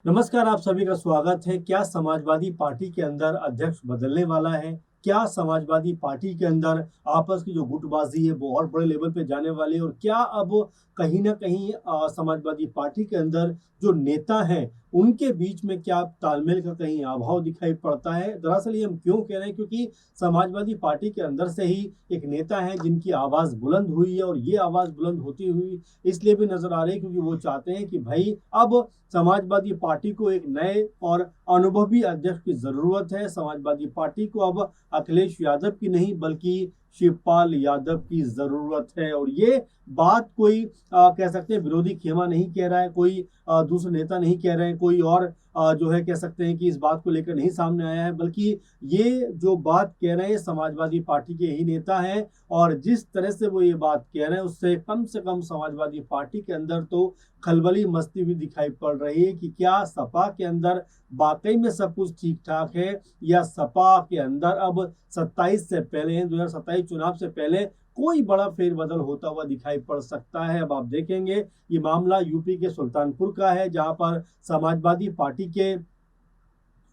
नमस्कार, आप सभी का स्वागत है। क्या समाजवादी पार्टी के अंदर अध्यक्ष बदलने वाला है? क्या समाजवादी पार्टी के अंदर आपस की जो गुटबाजी है वो और बड़े लेवल पे जाने वाली है? और क्या अब कहीं न कहीं समाजवादी पार्टी के अंदर जो नेता हैं, उनके बीच में क्या तालमेल का कहीं अभाव दिखाई पड़ता है? दरअसल ये हम क्यों कह रहे हैं, क्योंकि समाजवादी पार्टी के अंदर से ही एक नेता हैं जिनकी आवाज़ बुलंद हुई है, और ये आवाज़ बुलंद होती हुई इसलिए भी नज़र आ रही है क्योंकि वो चाहते हैं कि भई अब समाजवादी पार्टी को एक नए और अनुभवी अध्यक्ष की ज़रूरत है। समाजवादी पार्टी को अब अखिलेश यादव की नहीं बल्कि शिवपाल यादव की ज़रूरत है। और ये बात कोई कह सकते हैं विरोधी खेमा नहीं कह रहा है, कोई दूसरे नेता नहीं कह रहे हैं, कोई और जो है कह सकते हैं कि इस बात को लेकर नहीं सामने आया है, बल्कि ये जो बात कह रहे हैं समाजवादी पार्टी के ही नेता हैं। और जिस तरह से वो ये बात कह रहे हैं उससे कम समाजवादी पार्टी के अंदर तो खलबली मचती हुई दिखाई पड़ रही है कि क्या सपा के अंदर वाकई में सब कुछ ठीक-ठाक है, या सपा के अंदर अब 27 से पहले 2027 चुनाव से पहले कोई बड़ा फेरबदल होता हुआ दिखाई पड़ सकता है। अब आप देखेंगे ये मामला यूपी के सुल्तानपुर का है, जहाँ पर समाजवादी पार्टी के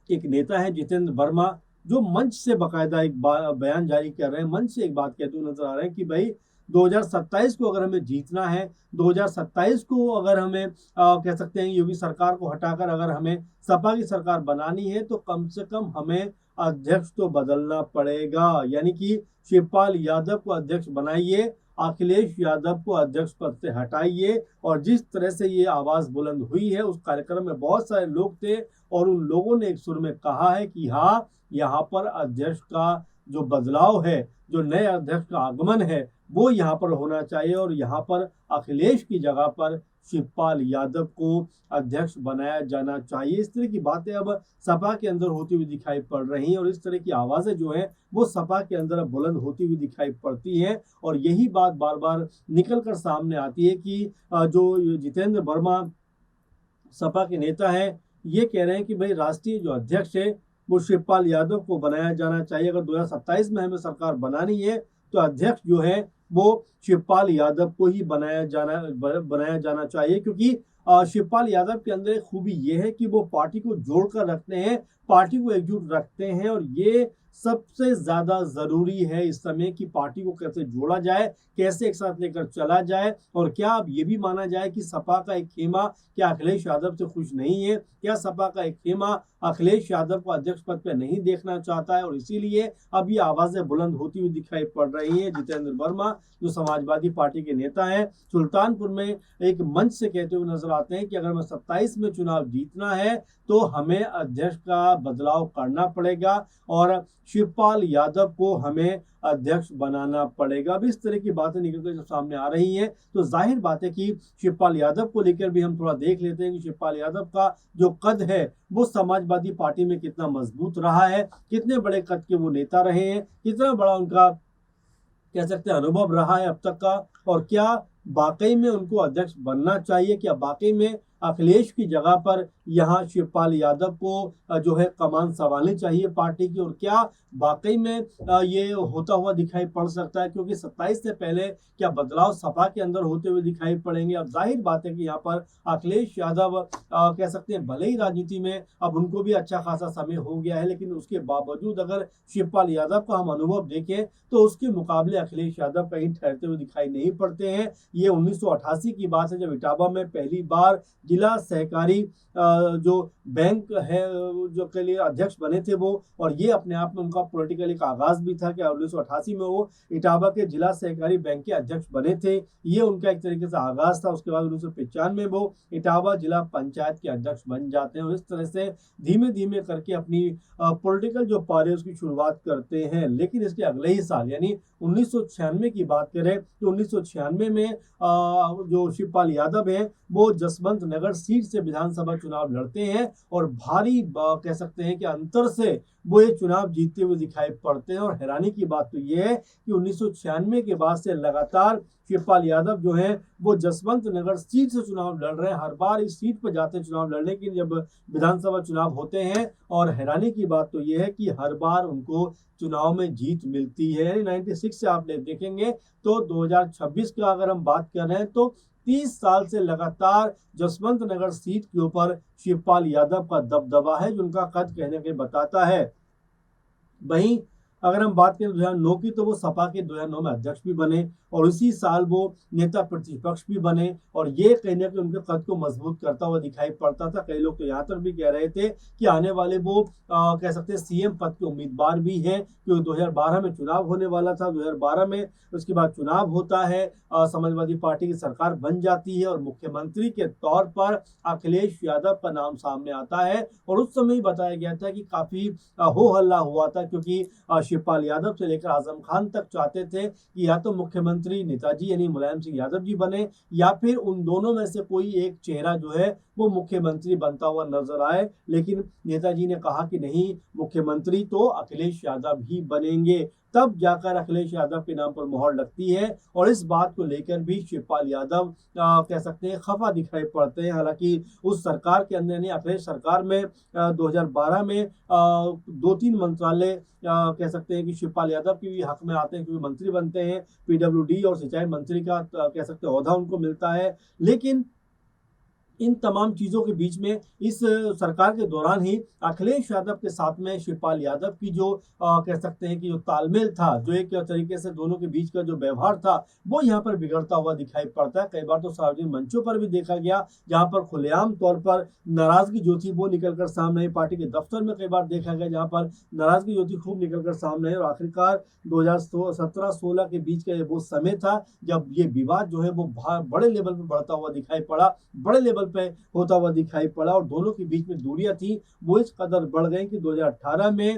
एक नेता है जितेंद्र वर्मा, जो मंच से बाकायदा एक बयान जारी कर रहे हैं, मंच से एक बात कहते हुए नजर आ रहे हैं कि भाई 2027 को अगर हमें जीतना है, 2027 को अगर हमें कह सकते हैं योगी सरकार को हटाकर अगर हमें सपा की सरकार बनानी है तो कम से कम हमें अध्यक्ष तो बदलना पड़ेगा। यानी कि शिवपाल यादव को अध्यक्ष बनाइए, अखिलेश यादव को अध्यक्ष पद से हटाइए। और जिस तरह से ये आवाज बुलंद हुई है, उस कार्यक्रम में बहुत सारे लोग थे और उन लोगों ने एक सुर में कहा है कि हाँ, यहाँ पर अध्यक्ष का जो बदलाव है, जो नए अध्यक्ष का आगमन है, वो यहाँ पर होना चाहिए। और यहाँ पर अखिलेश की जगह पर शिवपाल यादव को अध्यक्ष बनाया जाना चाहिए। इस तरह की बातें अब सपा के अंदर होती हुई दिखाई पड़ रही हैं, और इस तरह की आवाज़ें जो हैं वो सपा के अंदर अब बुलंद होती हुई दिखाई पड़ती हैं। और यही बात बार बार निकल कर सामने आती है कि जो जितेंद्र वर्मा सपा के नेता हैं, ये कह रहे हैं कि भाई राष्ट्रीय जो अध्यक्ष है वो शिवपाल यादव को बनाया जाना चाहिए। अगर 2027 में हमें सरकार बनानी है तो अध्यक्ष जो है वो शिवपाल यादव को ही बनाया जाना चाहिए, क्योंकि शिवपाल यादव के अंदर एक खूबी ये है कि वो पार्टी को जोड़कर रखते हैं, पार्टी को एकजुट रखते हैं। और ये सबसे ज्यादा जरूरी है इस समय कि पार्टी को कैसे जोड़ा जाए, कैसे एक साथ लेकर चला जाए। और क्या अब ये भी माना जाए कि सपा का एक खेमा क्या अखिलेश यादव से खुश नहीं है? क्या सपा का एक खेमा अखिलेश यादव को अध्यक्ष पद पर नहीं देखना चाहता है? और इसीलिए अब ये आवाजें बुलंद होती हुई दिखाई पड़ रही हैं। जितेंद्र वर्मा जो समाजवादी पार्टी के नेता हैं, सुल्तानपुर में एक मंच से कहते हुए नजर आते हैं कि अगर हमें 27 में चुनाव जीतना है तो हमें अध्यक्ष का बदलाव करना पड़ेगा और शिवपाल यादव को हमें अध्यक्ष बनाना पड़ेगा। अब इस तरह की बातें निकलकर जब सामने आ रही हैं तो जाहिर बात है कि शिवपाल यादव को लेकर भी हम थोड़ा देख लेते हैं कि शिवपाल यादव का जो कद है वो समाजवादी पार्टी में कितना मजबूत रहा है, कितने बड़े कद के वो नेता रहे हैं, कितना बड़ा उनका कह सकते हैं अनुभव रहा है अब तक का। और क्या वाकई में उनको अध्यक्ष बनना चाहिए? क्या वाकई में अखिलेश की जगह पर यहाँ शिवपाल यादव को जो है कमान संभालनी चाहिए पार्टी की? और क्या वाकई में ये होता हुआ दिखाई पड़ सकता है? क्योंकि 27 से पहले क्या बदलाव सपा के अंदर होते हुए दिखाई पड़ेंगे? अब जाहिर बात है कि यहाँ पर अखिलेश यादव कह सकते हैं भले ही राजनीति में अब उनको भी अच्छा खासा समय हो गया है, लेकिन उसके बावजूद अगर शिवपाल यादव का हम अनुभव देखें तो उसके मुकाबले अखिलेश यादव कहीं ठहरते हुए दिखाई नहीं पड़ते हैं। ये 1988 की बात है जब इटावा में पहली बार जिला सहकारी जो बैंक है जो के लिए अध्यक्ष बने थे वो। और ये अपने आप में उनका पॉलिटिकल एक आगाज भी था कि 1988 में वो इटावा के जिला सहकारी बैंक के अध्यक्ष बने थे। ये उनका एक तरीके से आगाज था। उसके बाद 1995 में वो इटावा जिला पंचायत के अध्यक्ष बन जाते हैं और इस तरह से धीमे धीमे करके अपनी पॉलिटिकल जो पारी उसकी शुरुआत करते हैं। लेकिन इसके अगले ही साल यानी 1996 की बात करें तो 1996 में जो शिवपाल यादव हैं वो जसवंत नगर सीट से विधानसभा चुनाव लड़ते हैं और भारी कह सकते हैं कि अंतर से वो ये चुनाव जीतते हुए दिखाई पड़ते हैं। और हैरानी की बात तो ये है कि 1996 के बाद से लगातार शिवपाल यादव जो हैं वो जसवंत नगर सीट से चुनाव लड़ रहे हैं। हर बार इस सीट पर जाते हैं चुनाव लड़ने के लिए जब विधानसभा चुनाव होते हैं। और हैरानी की बात तो ये है कि हर बार उनको चुनाव में जीत मिलती है। यानी 96 से आप देखेंगे तो 2026 का अगर हम बात कर रहे हैं तो 30 साल से लगातार जसवंत नगर सीट के ऊपर शिवपाल यादव का दबदबा है, जिनका कद कहने के बताता है। वहीं अगर हम बात करें 2009 की, तो वो सपा के 2009 में अध्यक्ष भी बने और उसी साल वो नेता प्रतिपक्ष भी बने, और ये कहीं ना कहीं उनके कद को मजबूत करता हुआ दिखाई पड़ता था। कई लोग तो यहाँ तक भी कह रहे थे कि आने वाले वो कह सकते हैं सीएम पद के उम्मीदवार भी हैं, क्योंकि 2012 में चुनाव होने वाला था। 2012 में उसके बाद चुनाव होता है, समाजवादी पार्टी की सरकार बन जाती है और मुख्यमंत्री के तौर पर अखिलेश यादव का नाम सामने आता है। और उस समय बताया गया था कि काफी हो हल्ला हुआ था, क्योंकि शिवपाल यादव से लेकर आजम खान तक चाहते थे कि या तो मुख्यमंत्री नेताजी यानी मुलायम सिंह यादव जी बने, या फिर उन दोनों में से कोई एक चेहरा जो है वो मुख्यमंत्री बनता हुआ नजर आए। लेकिन नेताजी ने कहा कि नहीं, मुख्यमंत्री तो अखिलेश यादव ही बनेंगे। तब जाकर अखिलेश यादव के नाम पर मोहर लगती है, और इस बात को लेकर भी शिवपाल यादव कह सकते हैं खफा दिखाई पड़ते हैं। हालांकि उस सरकार के अंदर नहीं, अखिलेश सरकार में 2012 में 2-3 मंत्रालय कह सकते हैं कि शिवपाल यादव के भी हक में आते हैं, क्योंकि मंत्री बनते हैं। पीडब्ल्यूडी और सिंचाई मंत्री का कह सकते हैं ओहदा उनको मिलता है। लेकिन इन तमाम चीजों के बीच में इस सरकार के दौरान ही अखिलेश यादव के साथ में शिवपाल यादव की जो कह सकते हैं कि जो तालमेल था, जो एक तरीके से दोनों के बीच का जो व्यवहार था, वो यहाँ पर बिगड़ता हुआ दिखाई पड़ता है। कई बार तो सार्वजनिक मंचों पर भी देखा गया, जहाँ पर खुलेआम तौर पर नाराजगी जो थी वो निकलकर सामने आई। पार्टी के दफ्तर में कई बार देखा गया जहाँ पर नाराजगी जो थी खूब निकलकर सामने आई, और आखिरकार 2017-16 के बीच का वो समय था जब ये विवाद जो है वो बड़े लेवल पर बढ़ता हुआ दिखाई पड़ा, बड़े लेवल पे होता हुआ दिखाई पड़ा, और दोनों के बीच में दूरियां थी वो इस कदर बढ़ गई कि 2018 में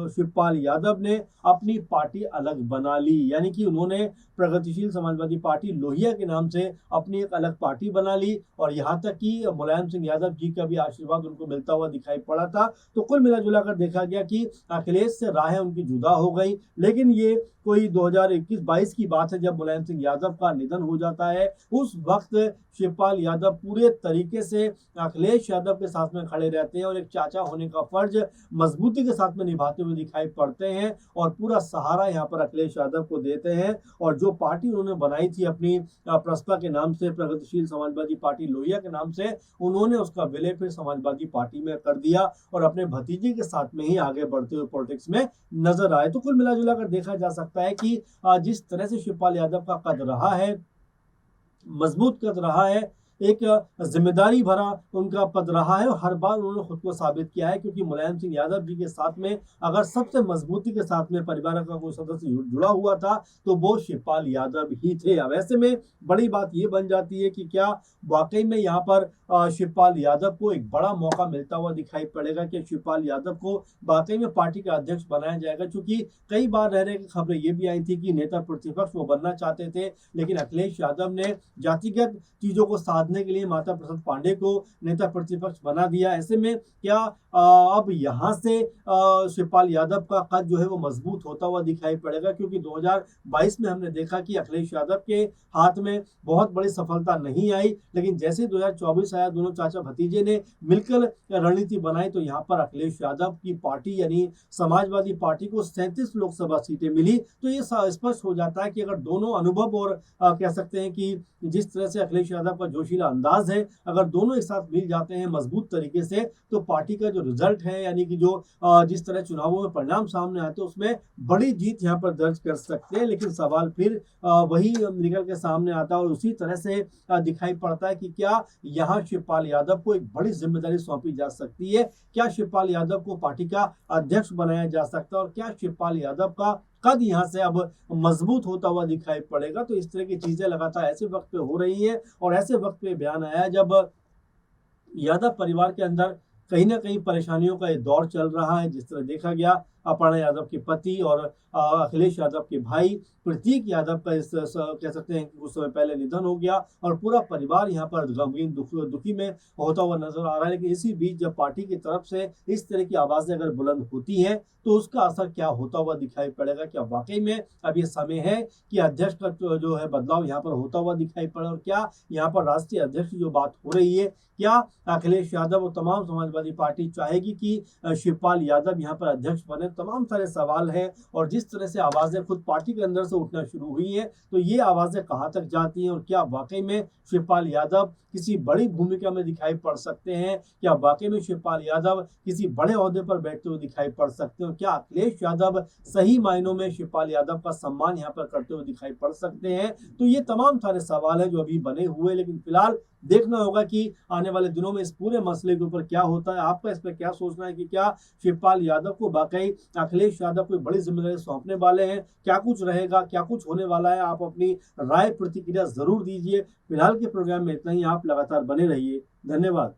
शिवपाल यादव ने अपनी पार्टी अलग बना ली। यानी कि उन्होंने प्रगतिशील समाजवादी पार्टी लोहिया के नाम से अपनी एक अलग पार्टी बना ली, और यहाँ तक कि मुलायम सिंह यादव जी का भी आशीर्वाद उनको मिलता हुआ दिखाई पड़ा था। तो कुल मिलाजुला कर देखा गया कि अखिलेश से राहें उनकी जुदा हो गई। लेकिन ये कोई 2021-22 की बात है, जब मुलायम सिंह यादव का निधन हो जाता है। उस वक्त शिवपाल यादव पूरे तरीके से अखिलेश यादव के साथ में खड़े रहते हैं, और एक चाचा होने का फर्ज मजबूती के साथ में निभाते हुए दिखाई पड़ते हैं, और पूरा सहारा यहाँ पर अखिलेश यादव को देते हैं। और जो पार्टी उन्होंने बनाई थी अपनी प्रसपा के नाम से, प्रगतिशील समाजवादी पार्टी लोहिया के नाम से, उन्होंने उसका विलय फिर समाजवादी पार्टी में कर दिया, और अपने भतीजे के साथ में ही आगे बढ़ते हुए पॉलिटिक्स में नजर आए। तो कुल मिलाजुला कर देखा जा सकता है कि जिस तरह से शिवपाल यादव का कद रहा है, मजबूत कद रहा है, एक जिम्मेदारी भरा उनका पद रहा है, और हर बार उन्होंने खुद को साबित किया है। क्योंकि मुलायम सिंह यादव जी के साथ में अगर सबसे मजबूती के साथ में परिवार का कोई सदस्य जुड़ा हुआ था तो वो शिवपाल यादव ही थे। अब ऐसे में बड़ी बात ये बन जाती है कि क्या वाकई में यहाँ पर शिवपाल यादव को एक बड़ा मौका मिलता हुआ दिखाई पड़ेगा कि शिवपाल यादव को वाकई में पार्टी का अध्यक्ष बनाया जाएगा। क्योंकि कई बार रह रहे खबरें ये भी आई थी कि नेता प्रतिपक्ष वो बनना चाहते थे, लेकिन अखिलेश यादव ने जातिगत चीजों को साधने के लिए माता प्रसाद पांडे को नेता प्रतिपक्ष बना दिया। ऐसे में क्या अब यहाँ से शिवपाल यादव का कद जो है वो मजबूत होता हुआ दिखाई पड़ेगा, क्योंकि 2022 में हमने देखा कि अखिलेश यादव के हाथ में बहुत बड़ी सफलता नहीं आई, लेकिन जैसे 2024 आया, दोनों चाचा भतीजे ने मिलकर रणनीति बनाई, तो यहाँ पर अखिलेश यादव की पार्टी यानी समाजवादी पार्टी को 37 लोकसभा सीटें मिली। तो ये स्पष्ट हो जाता है कि अगर दोनों अनुभव और कह सकते हैं कि जिस तरह से अखिलेश यादव का जोशीला अंदाज है, अगर दोनों एक साथ मिल जाते हैं मजबूत तरीके से, तो पार्टी का जो रिजल्ट है, यानी कि जो जिस तरह चुनावों में परिणाम सामने आते हैं, उसमें बड़ी जीत यहाँ पर दर्ज कर सकते हैं। लेकिन सवाल फिर वही निकल के सामने आता है, और उसी तरह से दिखाई पड़ता है कि क्या यहाँ शिवपाल यादव को एक बड़ी जिम्मेदारी सौंपी जा सकती है, क्या शिवपाल यादव को पार्टी का अध्यक्ष बनाया जा सकता है, और क्या शिवपाल यादव का कद यहाँ से अब मजबूत होता हुआ दिखाई पड़ेगा। तो इस तरह की चीजें लगातार ऐसे वक्त पे हो रही है, और ऐसे वक्त पे बयान आया जब यादव परिवार के अंदर कहीं ना कहीं परेशानियों का ये दौर चल रहा है। जिस तरह देखा गया, अपर्णा यादव के पति और अखिलेश यादव के भाई प्रतीक यादव का कह सकते हैं कि कुछ समय पहले निधन हो गया, और पूरा परिवार यहाँ पर गमगीन दुखी में होता हुआ नजर आ रहा है। लेकिन इसी बीच जब पार्टी की तरफ से इस तरह की आवाजें अगर बुलंद होती हैं, तो उसका असर क्या होता हुआ दिखाई पड़ेगा। क्या वाकई में अब ये समय है कि अध्यक्ष का जो है बदलाव यहाँ पर होता हुआ दिखाई पड़ा, और क्या यहाँ पर राष्ट्रीय अध्यक्ष की जो बात हो रही है, क्या अखिलेश यादव और तमाम समाजवादी पार्टी चाहेगी कि शिवपाल यादव यहाँ पर अध्यक्ष बने। तमाम सारे सवाल हैं और जिस तरह से आवाज़ें खुद पार्टी के अंदर से उठना शुरू हुई हैं, तो ये आवाज़ें कहाँ तक जाती हैं और क्या वाक़ई में शिवपाल यादव किसी बड़ी भूमिका में दिखाई पड़ सकते हैं? क्या वाक़ई में शिवपाल यादव किसी बड़े ओहदे पर बैठते हुए दिखाई पड़ सकते हैं? और क्या अखिलेश यादव सही मायनों में शिवपाल यादव का सम्मान यहाँ पर करते हुए दिखाई पड़ सकते हैं? तो ये तमाम सारे सवाल हैं जो अभी बने हुए हैं, लेकिन फिलहाल देखना होगा कि आने वाले दिनों में इस पूरे मसले के ऊपर क्या होता है। आपका इस पे क्या सोचना है कि क्या शिवपाल यादव को वाक़ई अखिलेश यादव कोई बड़ी ज़िम्मेदारी सौंपने वाले हैं? क्या कुछ रहेगा? क्या कुछ होने वाला है? आप अपनी राय प्रतिक्रिया ज़रूर दीजिए। फिलहाल के प्रोग्राम में इतना ही। आप लगातार बने रहिए। धन्यवाद।